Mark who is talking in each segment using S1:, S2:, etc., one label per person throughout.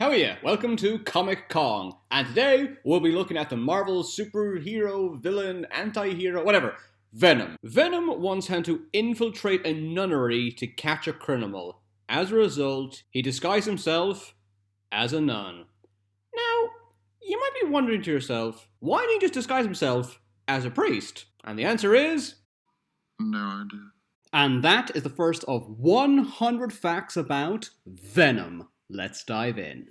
S1: How are you? Welcome to Comic Kong, and today we'll be looking at the Marvel superhero, villain, anti-hero, whatever, Venom. Venom once had to infiltrate a nunnery to catch a criminal. As a result, he disguised himself as a nun. Now, you might be wondering to yourself, why didn't he just disguise himself as a priest? And the answer is...
S2: no idea.
S1: And that is the first of 100 facts about Venom. Let's dive in.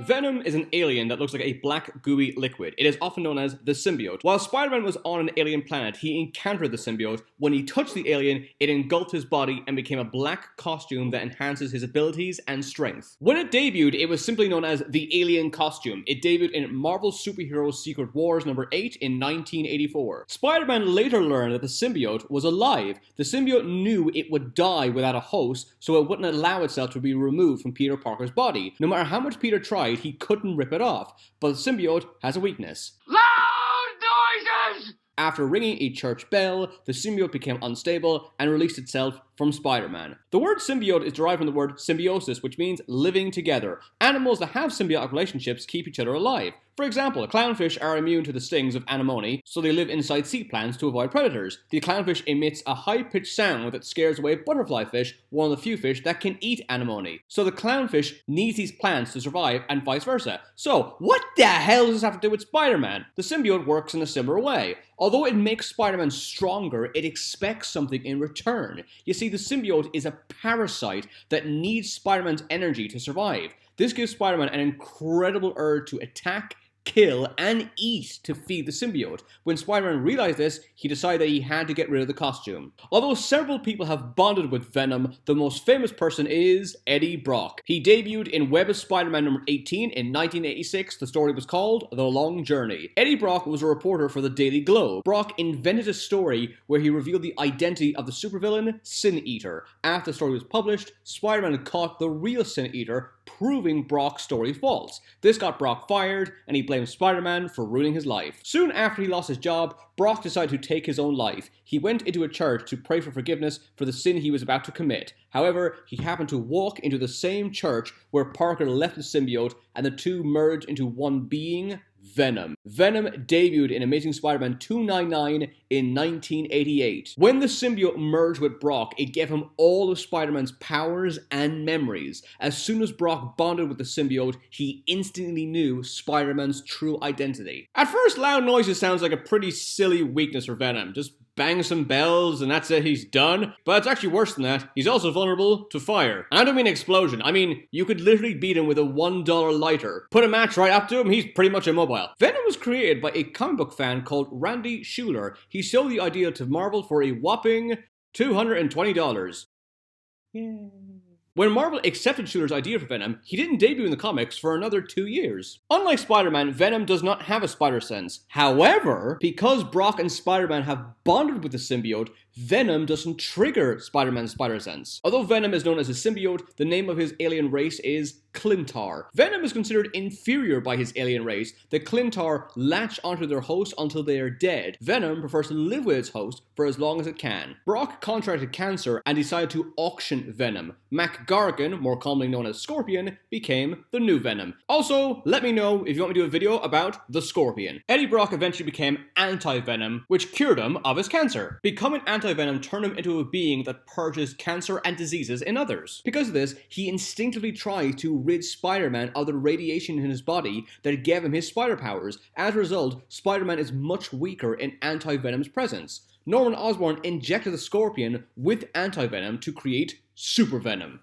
S1: Venom is an alien that looks like a black, gooey liquid. It is often known as the symbiote. While Spider-Man was on an alien planet, he encountered the symbiote. When he touched the alien, it engulfed his body and became a black costume that enhances his abilities and strength. When it debuted, it was simply known as the alien costume. It debuted in Marvel Superhero Secret Wars number 8 in 1984. Spider-Man later learned that the symbiote was alive. The symbiote knew it would die without a host, so it wouldn't allow itself to be removed from Peter Parker's body. No matter how much Peter tried, he couldn't rip it off, but the symbiote has a weakness. Loud noises! After ringing a church bell, the symbiote became unstable and released itself from Spider-Man. The word symbiote is derived from the word symbiosis, which means living together. Animals that have symbiotic relationships keep each other alive. For example, clownfish are immune to the stings of anemone, so they live inside sea plants to avoid predators. The clownfish emits a high-pitched sound that scares away butterfly fish, one of the few fish that can eat anemone. So the clownfish needs these plants to survive, and vice versa. So, what the hell does this have to do with Spider-Man? The symbiote works in a similar way. Although it makes Spider-Man stronger, it expects something in return. You see, the symbiote is a parasite that needs Spider-Man's energy to survive. This gives Spider-Man an incredible urge to attack, kill, and eat to feed the symbiote. When Spider-Man realized this, he decided that he had to get rid of the costume. Although several people have bonded with Venom, the most famous person is Eddie Brock. He debuted in Web of Spider-Man number 18 in 1986. The story was called The Long Journey. Eddie Brock was a reporter for the Daily Globe. Brock invented a story where he revealed the identity of the supervillain Sin Eater. After the story was published, Spider-Man caught the real Sin Eater, proving Brock's story false. This got Brock fired, and he blamed Spider-Man for ruining his life. Soon after he lost his job, Brock decided to take his own life. He went into a church to pray for forgiveness for the sin he was about to commit. However, he happened to walk into the same church where Parker left the symbiote, and the two merged into one being, Venom. Venom debuted in Amazing Spider-Man 299 in 1988. When the symbiote merged with Brock, it gave him all of Spider-Man's powers and memories. As soon as Brock bonded with the symbiote, he instantly knew Spider-Man's true identity. At first, loud noises sounds like a pretty silly weakness for Venom. Just bang some bells and that's it, he's done. But it's actually worse than that. He's also vulnerable to fire. And I don't mean explosion. I mean, you could literally beat him with a $1 lighter. Put a match right up to him, he's pretty much immobile. Venom was created by a comic book fan called Randy Schuler. He sold the idea to Marvel for a whopping $220. Yay. When Marvel accepted Schuler's idea for Venom, he didn't debut in the comics for another 2 years. Unlike Spider-Man, Venom does not have a spider sense. However, because Brock and Spider-Man have bonded with the symbiote, Venom doesn't trigger Spider-Man's spider sense. Although Venom is known as a symbiote, the name of his alien race is Clintar. Venom is considered inferior by his alien race. The Clintar latch onto their host until they are dead. Venom prefers to live with its host for as long as it can. Brock contracted cancer and decided to auction Venom. Mac Gargan, more commonly known as Scorpion, became the new Venom. Also, let me know if you want me to do a video about the Scorpion. Eddie Brock eventually became anti-Venom, which cured him of his cancer. Becoming anti-Venom turned him into a being that purges cancer and diseases in others. Because of this, he instinctively tried to rid Spider-Man of the radiation in his body that gave him his spider powers. As a result, Spider-Man is much weaker in anti-Venom's presence. Norman Osborn injected the Scorpion with anti-Venom to create Super Venom.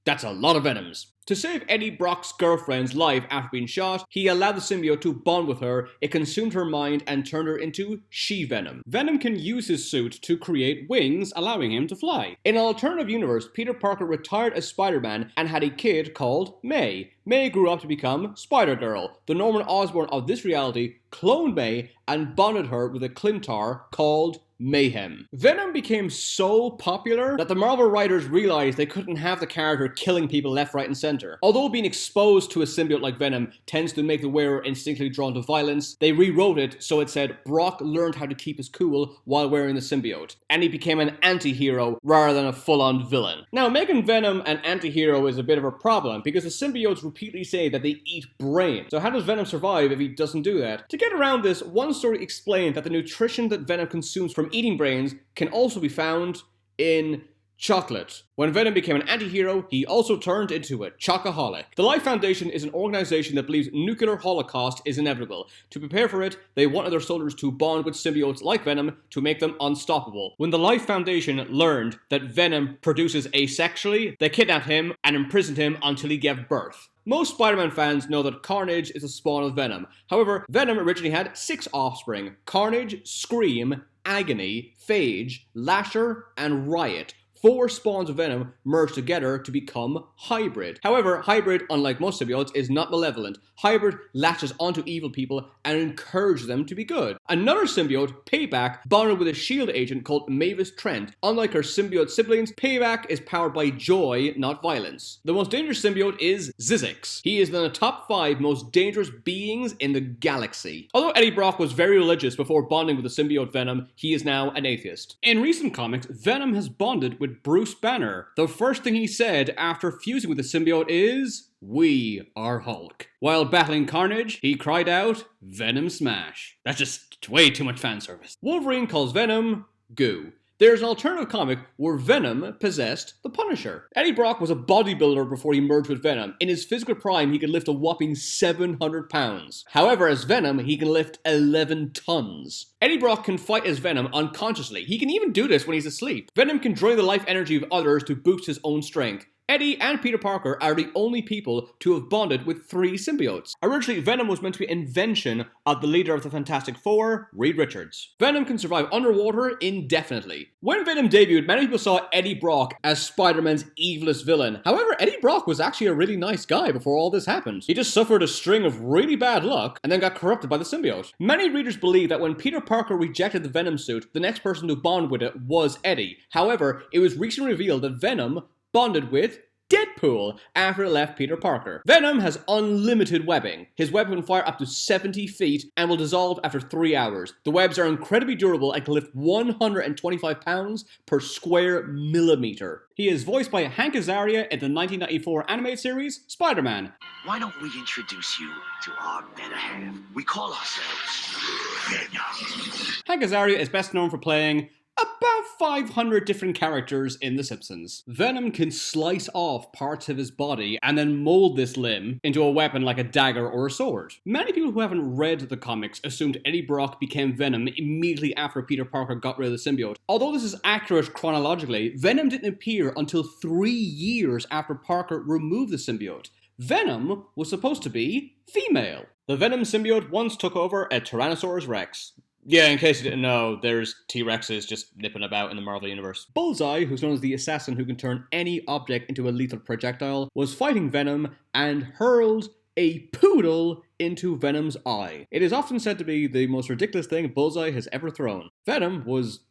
S1: That's a lot of Venoms. To save Eddie Brock's girlfriend's life after being shot, he allowed the symbiote to bond with her. It consumed her mind and turned her into She-Venom. Venom can use his suit to create wings, allowing him to fly. In an alternative universe, Peter Parker retired as Spider-Man and had a kid called May. May grew up to become Spider-Girl. The Norman Osborn of this reality cloned May and bonded her with a Clintar called Mayhem. Venom became so popular that the Marvel writers realized they couldn't have the character killing people left, right, and center. center. Although being exposed to a symbiote like Venom tends to make the wearer instinctively drawn to violence, they rewrote it so it said Brock learned how to keep his cool while wearing the symbiote, and he became an anti-hero rather than a full-on villain. Now, making Venom an anti-hero is a bit of a problem because the symbiotes repeatedly say that they eat brains. So how does Venom survive if he doesn't do that? To get around this, one story explained that the nutrition that Venom consumes from eating brains can also be found in chocolate. When Venom became an anti-hero, he also turned into a chocoholic. The Life Foundation is an organization that believes nuclear holocaust is inevitable. To prepare for it, they wanted their soldiers to bond with symbiotes like Venom to make them unstoppable. When the Life Foundation learned that Venom produces asexually, they kidnapped him and imprisoned him until he gave birth. Most Spider-Man fans know that Carnage is a spawn of Venom. However, Venom originally had 6 offspring: Carnage, Scream, Agony, Phage, Lasher, and Riot. 4 spawns of Venom merged together to become Hybrid. However, Hybrid, unlike most symbiotes, is not malevolent. Hybrid latches onto evil people and encourages them to be good. Another symbiote, Payback, bonded with a S.H.I.E.L.D. agent called Mavis Trent. Unlike her symbiote siblings, Payback is powered by joy, not violence. The most dangerous symbiote is Zizix. He is in the top 5 most dangerous beings in the galaxy. Although Eddie Brock was very religious before bonding with the symbiote Venom, he is now an atheist. In recent comics, Venom has bonded with Bruce Banner. The first thing he said after fusing with the symbiote is, "We are Hulk." While battling Carnage, he cried out, "Venom Smash." That's just way too much fan service. Wolverine calls Venom goo. There's an alternative comic where Venom possessed the Punisher. Eddie Brock was a bodybuilder before he merged with Venom. In his physical prime, he could lift a whopping 700 pounds. However, as Venom, he can lift 11 tons. Eddie Brock can fight as Venom unconsciously. He can even do this when he's asleep. Venom can drain the life energy of others to boost his own strength. Eddie and Peter Parker are the only people to have bonded with 3 symbiotes. Originally, Venom was meant to be an invention of the leader of the Fantastic Four, Reed Richards. Venom can survive underwater indefinitely. When Venom debuted, many people saw Eddie Brock as Spider-Man's evilest villain. However, Eddie Brock was actually a really nice guy before all this happened. He just suffered a string of really bad luck and then got corrupted by the symbiote. Many readers believe that when Peter Parker rejected the Venom suit, the next person to bond with it was Eddie. However, it was recently revealed that Venom bonded with Deadpool after it left Peter Parker. Venom has unlimited webbing. His web can fire up to 70 feet and will dissolve after 3 hours. The webs are incredibly durable and can lift 125 pounds per square millimeter. He is voiced by Hank Azaria in the 1994 animated series, Spider-Man.
S2: Why don't we introduce you to our better half? We call ourselves Venom.
S1: Hank Azaria is best known for playing about 500 different characters in The Simpsons. Venom can slice off parts of his body and then mold this limb into a weapon like a dagger or a sword. Many people who haven't read the comics assumed Eddie Brock became Venom immediately after Peter Parker got rid of the symbiote. Although this is accurate chronologically, Venom didn't appear until 3 years after Parker removed the symbiote. Venom was supposed to be female. The Venom symbiote once took over a Tyrannosaurus Rex. Yeah, in case you didn't know, there's T-Rexes just nipping about in the Marvel Universe. Bullseye, who's known as the assassin who can turn any object into a lethal projectile, was fighting Venom and hurled a poodle into Venom's eye. It is often said to be the most ridiculous thing Bullseye has ever thrown. Venom was,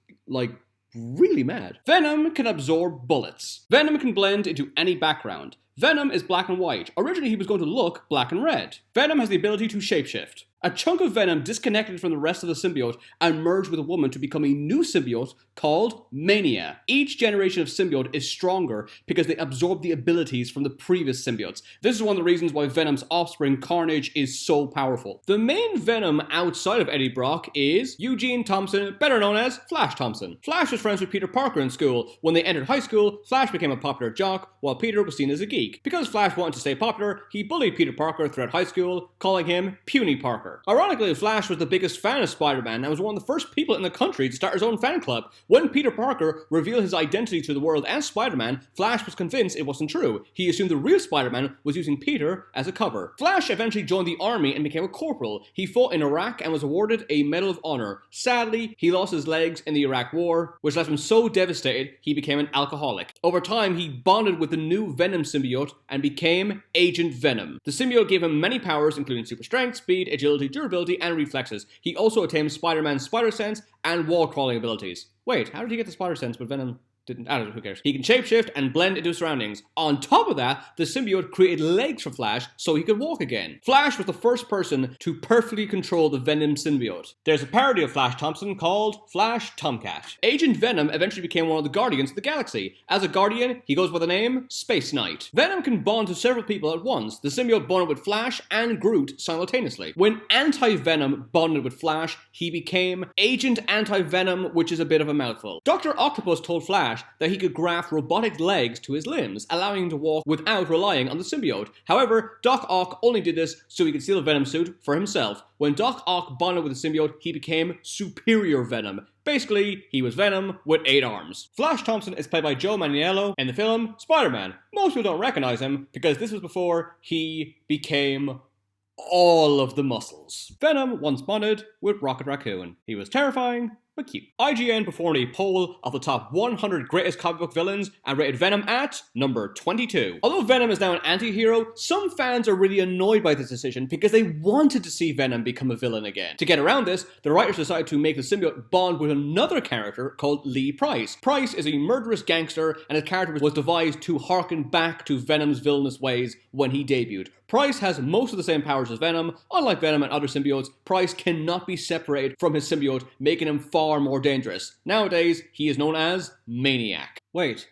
S1: really mad. Venom can absorb bullets. Venom can blend into any background. Venom is black and white. Originally, he was going to look black and red. Venom has the ability to shapeshift. A chunk of Venom disconnected from the rest of the symbiote and merged with a woman to become a new symbiote called Mania. Each generation of symbiote is stronger because they absorb the abilities from the previous symbiotes. This is one of the reasons why Venom's offspring, Carnage, is so powerful. The main Venom outside of Eddie Brock is Eugene Thompson, better known as Flash Thompson. Flash was friends with Peter Parker in school. When they entered high school, Flash became a popular jock, while Peter was seen as a geek. Because Flash wanted to stay popular, he bullied Peter Parker throughout high school, calling him Puny Parker. Ironically, Flash was the biggest fan of Spider-Man and was one of the first people in the country to start his own fan club. When Peter Parker revealed his identity to the world as Spider-Man, Flash was convinced it wasn't true. He assumed the real Spider-Man was using Peter as a cover. Flash eventually joined the army and became a corporal. He fought in Iraq and was awarded a Medal of Honor. Sadly, he lost his legs in the Iraq War, which left him so devastated he became an alcoholic. Over time, he bonded with the new Venom symbiote and became Agent Venom. The symbiote gave him many powers, including super strength, speed, agility, durability, and reflexes. He also attained Spider-Man's spider sense and wall crawling abilities. Wait, how did he get the spider sense with Venom? I don't know, who cares? He can shapeshift and blend into his surroundings. On top of that, the symbiote created legs for Flash so he could walk again. Flash was the first person to perfectly control the Venom symbiote. There's a parody of Flash Thompson called Flash Tomcat. Agent Venom eventually became one of the Guardians of the Galaxy. As a Guardian, he goes by the name Space Knight. Venom can bond to several people at once. The symbiote bonded with Flash and Groot simultaneously. When Anti-Venom bonded with Flash, he became Agent Anti-Venom, which is a bit of a mouthful. Dr. Octopus told Flash that he could graft robotic legs to his limbs, allowing him to walk without relying on the symbiote. However, Doc Ock only did this so he could steal a Venom suit for himself. When Doc Ock bonded with the symbiote, he became Superior Venom. Basically, he was Venom with 8 arms. Flash Thompson is played by Joe Manganiello in the film Spider-Man. Most people don't recognize him because this was before he became all of the muscles. Venom once bonded with Rocket Raccoon. He was terrifying, but cute. IGN performed a poll of the top 100 greatest comic book villains and rated Venom at number 22. Although Venom is now an anti-hero, some fans are really annoyed by this decision because they wanted to see Venom become a villain again. To get around this, the writers decided to make the symbiote bond with another character called Lee Price. Price is a murderous gangster, and his character was devised to harken back to Venom's villainous ways when he debuted. Price has most of the same powers as Venom. Unlike Venom and other symbiotes, Price cannot be separated from his symbiote, making him far more dangerous. Nowadays, he is known as Maniac. Wait,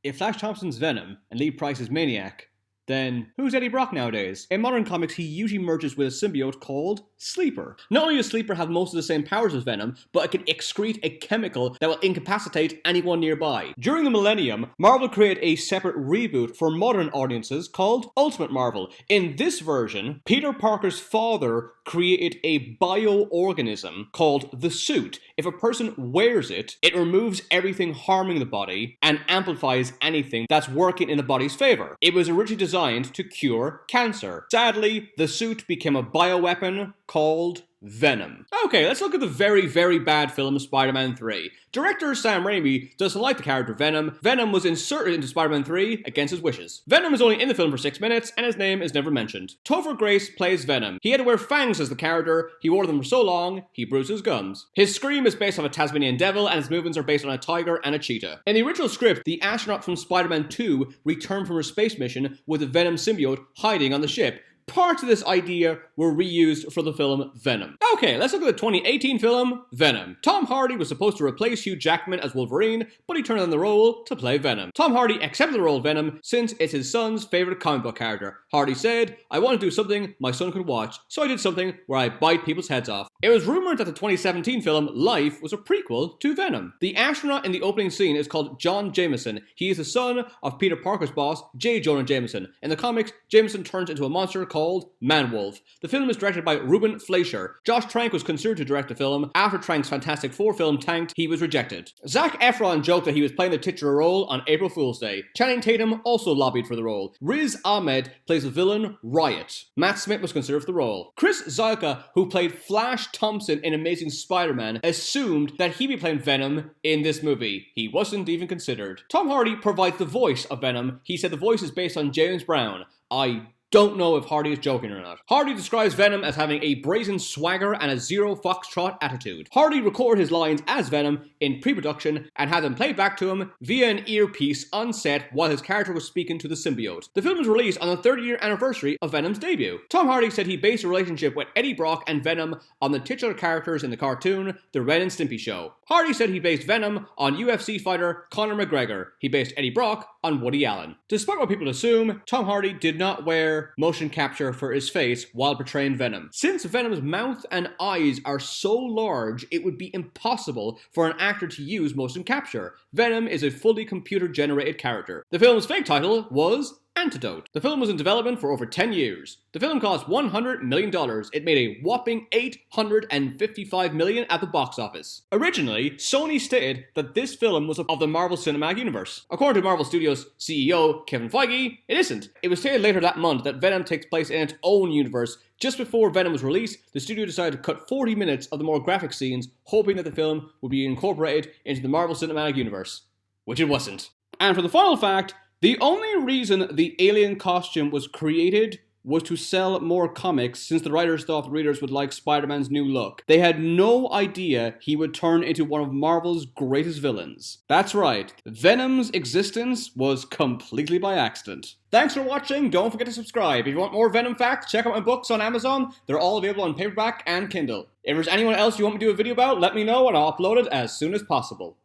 S1: if Flash Thompson's Venom and Lee Price is Maniac, then who's Eddie Brock nowadays? In modern comics, he usually merges with a symbiote called Sleeper. Not only does Sleeper have most of the same powers as Venom, but it can excrete a chemical that will incapacitate anyone nearby. During the Millennium, Marvel created a separate reboot for modern audiences called Ultimate Marvel. In this version, Peter Parker's father created a bioorganism called the Suit. If a person wears it, it removes everything harming the body and amplifies anything that's working in the body's favor. It was originally designed to cure cancer. Sadly, the suit became a bioweapon called Venom. Okay, let's look at the very, very bad film Spider-Man 3. Director Sam Raimi doesn't like the character Venom. Venom was inserted into Spider-Man 3 against his wishes. Venom is only in the film for 6 minutes, and his name is never mentioned. Topher Grace plays Venom. He had to wear fangs as the character. He wore them for so long, he bruised his gums. His scream is based on a Tasmanian devil, and his movements are based on a tiger and a cheetah. In the original script, the astronaut from Spider-Man 2 returned from her space mission with a Venom symbiote hiding on the ship. Parts of this idea were reused for the film Venom. Okay, let's look at the 2018 film Venom. Tom Hardy was supposed to replace Hugh Jackman as Wolverine, but he turned down the role to play Venom. Tom Hardy accepted the role of Venom since it's his son's favorite comic book character. Hardy said, "I want to do something my son could watch, so I did something where I bite people's heads off." It was rumored that the 2017 film Life was a prequel to Venom. The astronaut in the opening scene is called John Jameson. He is the son of Peter Parker's boss, J. Jonah Jameson. In the comics, Jameson turns into a monster called Man-Wolf. The film is directed by Ruben Fleischer. Josh Trank was considered to direct the film. After Trank's Fantastic Four film tanked, he was rejected. Zac Efron joked that he was playing the titular role on April Fool's Day. Channing Tatum also lobbied for the role. Riz Ahmed plays the villain Riot. Matt Smith was considered for the role. Chris Zylka, who played Flash Thompson in Amazing Spider-Man, assumed that he'd be playing Venom in this movie. He wasn't even considered. Tom Hardy provides the voice of Venom. He said the voice is based on James Brown. I don't know if Hardy is joking or not. Hardy describes Venom as having a brazen swagger and a zero foxtrot attitude. Hardy recorded his lines as Venom in pre-production and had them played back to him via an earpiece on set while his character was speaking to the symbiote. The film was released on the 30-year anniversary of Venom's debut. Tom Hardy said he based a relationship with Eddie Brock and Venom on the titular characters in the cartoon The Ren and Stimpy Show. Hardy said he based Venom on UFC fighter Conor McGregor. He based Eddie Brock on Woody Allen. Despite what people assume, Tom Hardy did not wear motion capture for his face while portraying Venom. Since Venom's mouth and eyes are so large, it would be impossible for an actor to use motion capture. Venom is a fully computer-generated character. The film's fake title was Antidote. The film was in development for over 10 years. The film cost $100 million. It made a whopping $855 million at the box office. Originally, Sony stated that this film was of the Marvel Cinematic Universe. According to Marvel Studios CEO Kevin Feige, it isn't. It was stated later that month that Venom takes place in its own universe. Just before Venom was released, the studio decided to cut 40 minutes of the more graphic scenes, hoping that the film would be incorporated into the Marvel Cinematic Universe. Which it wasn't. And for the final fact, the only reason the alien costume was created was to sell more comics since the writers thought readers would like Spider-Man's new look. They had no idea he would turn into one of Marvel's greatest villains. That's right, Venom's existence was completely by accident. Thanks for watching, don't forget to subscribe. If you want more Venom facts, check out my books on Amazon. They're all available on paperback and Kindle. If there's anyone else you want me to do a video about, let me know and I'll upload it as soon as possible.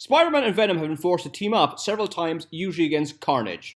S1: Spider-Man and Venom have been forced to team up several times, usually against Carnage.